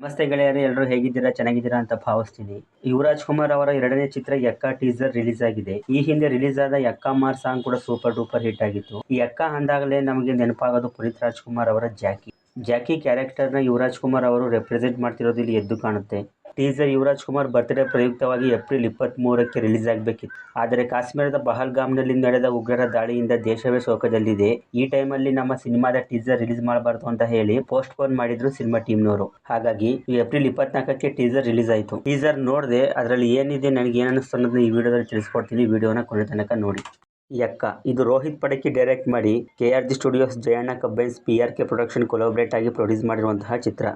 ನಮಸ್ತೆ ಗೆಳೆಯರೇ, ಎಲ್ಲರೂ ಹೇಗಿದ್ದೀರಾ? ಚೆನ್ನಾಗಿದ್ದೀರಾ ಅಂತ ಭಾವಿಸ್ತೀನಿ. ಯುವರಾಜ್ ಕುಮಾರ್ ಅವರ ಎರಡನೇ ಚಿತ್ರ ಯಕ್ಕ ಟೀಸರ್ ರಿಲೀಸ್ ಆಗಿದೆ. ಈ ಹಿಂದೆ ರಿಲೀಸ್ ಆದ ಯಕ್ಕ ಮಾರ್ ಸಾಂಗ್ ಕೂಡ ಸೂಪರ್ ಡೂಪರ್ ಹಿಟ್ ಆಗಿತ್ತು. ಈ ಯಕ್ಕ ಅಂದಾಗಲೇ ನಮಗೆ ನೆನಪಾಗೋದು ಪುನೀತ್ ರಾಜ್ಕುಮಾರ್ ಅವರ ಜಾಕಿ ಕ್ಯಾರೆಕ್ಟರ್ನ ಯುವರಾಜ್ ಕುಮಾರ್ ಅವರು ರೆಪ್ರೆಸೆಂಟ್ ಮಾಡ್ತಿರೋದು ಇಲ್ಲಿ ಎದ್ದು ಕಾಣುತ್ತೆ. ಟೀಸರ್ ಯುವರಾಜ್ ಕುಮಾರ್ ಬರ್ತ್ಡೇ ಪ್ರಯುಕ್ತವಾಗಿ ಏಪ್ರಿಲ್ 23ಕ್ಕೆ ರಿಲೀಸ್ ಆಗಬೇಕಿತ್ತು. ಆದರೆ ಕಾಶ್ಮೀರದ ಪಹಲ್ಗಾಮ್ನಲ್ಲಿ ನಡೆದ ಉಗ್ರರ ದಾಳಿಯಿಂದ ದೇಶವೇ ಶೋಕದಲ್ಲಿದೆ. ಈ ಟೈಮಲ್ಲಿ ನಮ್ಮ ಸಿನಿಮಾದ ಟೀಸರ್ ರಿಲೀಸ್ ಮಾಡಬಾರ್ದು ಅಂತ ಹೇಳಿ ಪೋಸ್ಟ್ಪೋನ್ ಮಾಡಿದ್ರು ಸಿನಿಮಾ ಟೀಮ್ನವರು. ಹಾಗಾಗಿ ಏಪ್ರಿಲ್ 24ಕ್ಕೆ ಟೀಸರ್ ರಿಲೀಸ್ ಆಯಿತು. ಟೀಸರ್ ನೋಡಿದೆ, ಅದರಲ್ಲಿ ಏನಿದೆ, ನನಗೆ ಏನು ಅನ್ನಿಸ್ತು ಅನ್ನೋದನ್ನ ಈ ವಿಡಿಯೋದಲ್ಲಿ ತಿಳಿಸ್ಕೊಡ್ತೀನಿ. ವಿಡಿಯೋನ ಕೊನೆ ತನಕ ನೋಡಿ. ಯಕ್ಕ ಇದು ರೋಹಿತ್ ಪಡಕಿ ಡೈರೆಕ್ಟ್ ಮಾಡಿ KRG Studios, Jayanna Combines, PRK production collaborate ಆಗಿ ಪ್ರೊಡ್ಯೂಸ್ ಮಾಡಿರುವಂತಹ ಚಿತ್ರ.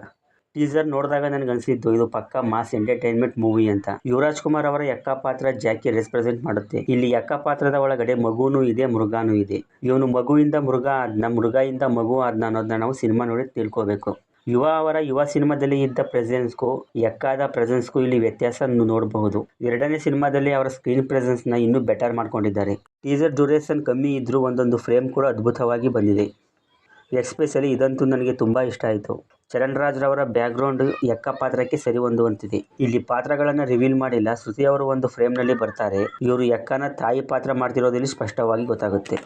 ಟೀಸರ್ ನೋಡಿದಾಗ ನನಗನ್ಸಿದ್ದು ಇದು ಪಕ್ಕಾ ಮಾಸ್ ಎಂಟರ್ಟೈನ್ಮೆಂಟ್ ಮೂವಿ ಅಂತ. ಯುವರಾಜ್ ಕುಮಾರ್ ಅವರ ಯಕ್ಕ ಪಾತ್ರ ಜಾಕಿ ರೆಪ್ರೆಸೆಂಟ್ ಮಾಡುತ್ತೆ. ಇಲ್ಲಿ ಯಕ್ಕ ಪಾತ್ರದ ಒಳಗಡೆ ಮಗುನೂ ಇದೆ, ಮೃಗಾನೂ ಇದೆ. ಇವನು ಮಗುವಿಂದ ಮೃಗ ಆದ್ನ, ಮೃಗದಿಂದ ಮಗು ಆದ್ನ ಅನ್ನೋದನ್ನ ನಾವು ಸಿನಿಮಾ ನೋಡಿ ತಿಳ್ಕೋಬೇಕು. ಯುವ ಸಿನಿಮಾದಲ್ಲಿ ಇದ್ದ ಪ್ರೆಸೆನ್ಸ್ಗೂ ಯಕ್ಕಾದ ಪ್ರೆಸೆನ್ಸ್ಗೂ ಇಲ್ಲಿ ವ್ಯತ್ಯಾಸ ನೋಡಬಹುದು. ಎರಡನೇ ಸಿನಿಮಾದಲ್ಲಿ ಅವರ ಸ್ಕ್ರೀನ್ ಪ್ರೆಸೆನ್ಸ್ನ ಇನ್ನೂ ಬೆಟರ್ ಮಾಡ್ಕೊಂಡಿದ್ದಾರೆ. ಟೀಸರ್ ಡ್ಯೂರೇಷನ್ ಕಮ್ಮಿ ಇದ್ರೂ ಒಂದೊಂದು ಫ್ರೇಮ್ ಕೂಡ ಅದ್ಭುತವಾಗಿ ಬಂದಿದೆ. ಎಸ್ಪೆಷಲಿ ಇದಂತೂ ನನಗೆ ತುಂಬ ಇಷ್ಟ ಆಯಿತು. ಚರಣ್ ರಾಜ್ ರವರ ಬ್ಯಾಕ್ಗ್ರೌಂಡ್ ಯಕ್ಕ ಪಾತ್ರಕ್ಕೆ ಸರಿ ಹೊಂದುವಂತಿದೆ. ಇಲ್ಲಿ ಪಾತ್ರಗಳನ್ನು ರಿವೀಲ್ ಮಾಡಿಲ್ಲ. ಶ್ರುತಿ ಅವರು ಒಂದು ಫ್ರೇಮ್ನಲ್ಲಿ ಬರ್ತಾರೆ. ಇವರು ಯಕ್ಕನ ತಾಯಿ ಪಾತ್ರ ಮಾಡ್ತಿರೋದ್ರಲ್ಲಿ ಸ್ಪಷ್ಟವಾಗಿ ಗೊತ್ತಾಗುತ್ತೆ.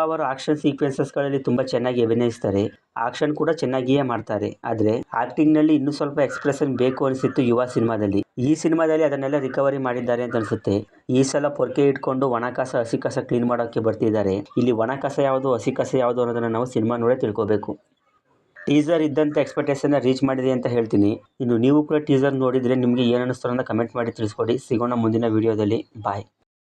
ಅವರು ಆಕ್ಷನ್ ಸೀಕ್ವೆನ್ಸಸ್ಗಳಲ್ಲಿ ತುಂಬ ಚೆನ್ನಾಗಿ ಅಭಿನಯಿಸ್ತಾರೆ. ಆಕ್ಷನ್ ಕೂಡ ಚೆನ್ನಾಗಿಯೇ ಮಾಡ್ತಾರೆ. ಆದರೆ ಆಕ್ಟಿಂಗ್ನಲ್ಲಿ ಇನ್ನೂ ಸ್ವಲ್ಪ ಎಕ್ಸ್ಪ್ರೆಷನ್ ಬೇಕು ಅನಿಸಿತ್ತು ಸಿನಿಮಾದಲ್ಲಿ. ಈ ಸಿನಿಮಾದಲ್ಲಿ ಅದನ್ನೆಲ್ಲ ರಿಕವರಿ ಮಾಡಿದ್ದಾರೆ ಅಂತ ಅನಿಸುತ್ತೆ. ಈ ಸಲ ಪೊರ್ಕೆ ಇಟ್ಕೊಂಡು ಒಣ ಕಸ ಹಸಿ ಕಸ ಕ್ಲೀನ್ ಮಾಡೋಕ್ಕೆ ಬರ್ತಿದ್ದಾರೆ. ಇಲ್ಲಿ ಒಣ ಕಸ ಯಾವುದು, ಹಸಿ ಕಸ ಯಾವುದು ಅನ್ನೋದನ್ನು ನಾವು ಸಿನಿಮಾ ನೋಡೇ ತಿಳ್ಕೋಬೇಕು. ಟೀಸರ್ ಇದ್ದಂಥ ಎಕ್ಸ್ಪೆಕ್ಟೇಷನ್ನ ರೀಚ್ ಮಾಡಿದೆ ಅಂತ ಹೇಳ್ತೀನಿ. ಇನ್ನು ನೀವು ಕೂಡ ಟೀಸರ್ ನೋಡಿದರೆ ನಿಮಗೆ ಏನು ಅನ್ನಿಸ್ತು ಅಂತ ಕಮೆಂಟ್ ಮಾಡಿ ತಿಳಿಸ್ಕೊಡಿ. ಸಿಗೋಣ ಮುಂದಿನ ವಿಡಿಯೋದಲ್ಲಿ. ಬಾಯ್.